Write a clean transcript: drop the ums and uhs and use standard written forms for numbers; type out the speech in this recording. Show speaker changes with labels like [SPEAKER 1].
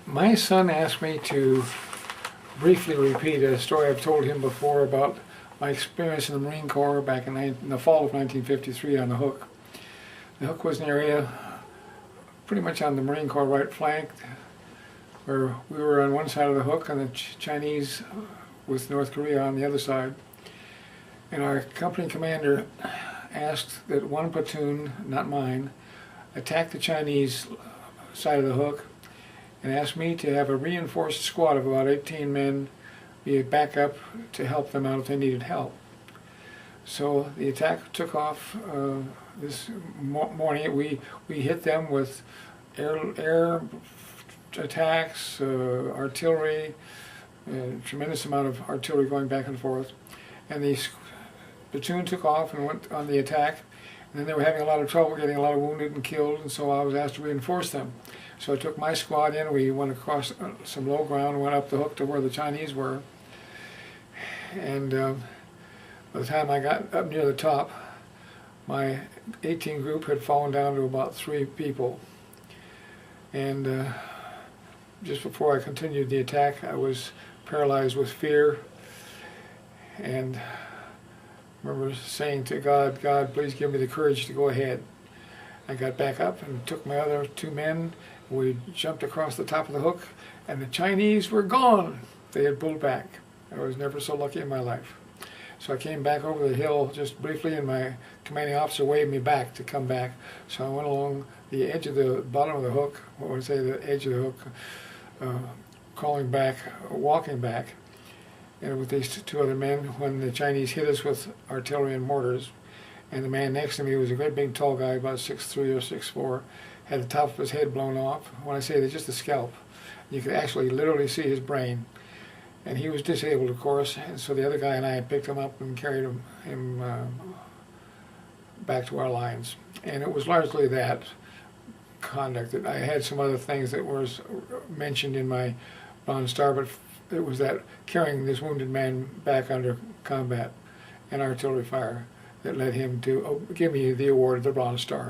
[SPEAKER 1] My son asked me to briefly repeat a story I've told him before about my experience in the Marine Corps back in the fall of 1953 on the Hook. The Hook was an area pretty much on the Marine Corps right flank, where we were on one side of the Hook and the Chinese with North Korea on the other side. And our company commander asked that one platoon, not mine, attack the Chinese side of the Hook, and asked me to have a reinforced squad of about 18 men be a backup to help them out if they needed help. So the attack took off this morning. We hit them with air attacks, artillery, a tremendous amount of artillery going back and forth. And the platoon took off and went on the attack. And then they were having a lot of trouble, getting a lot of wounded and killed, and so I was asked to reinforce them. So I took my squad in. We went across some low ground and went up the Hook to where the Chinese were. And by the time I got up near the top, my 18 group had fallen down to about 3 people. And just before I continued the attack, I was paralyzed with fear. And I remember saying to God, "God, please give me the courage to go ahead." I got back up and took my other 2 men. We jumped across the top of the Hook, and the Chinese were gone. They had pulled back. I was never so lucky in my life. So I came back over the hill just briefly, and my commanding officer waved me back to come back. So I went along the edge of the bottom of the Hook, what would I say, the edge of the Hook, crawling back, walking back, and with these 2 other men when the Chinese hit us with artillery and mortars. And the man next to me was a great big tall guy, about 6'3" or 6'4", had the top of his head blown off. When I say that, just the scalp. You could actually literally see his brain. And he was disabled, of course, and so the other guy and I picked him up and carried him back to our lines. And it was largely that conduct. That I had some other things that was mentioned in my Bronze Star, but it was that carrying this wounded man back under combat and artillery fire that led him to give me the award of the Bronze Star.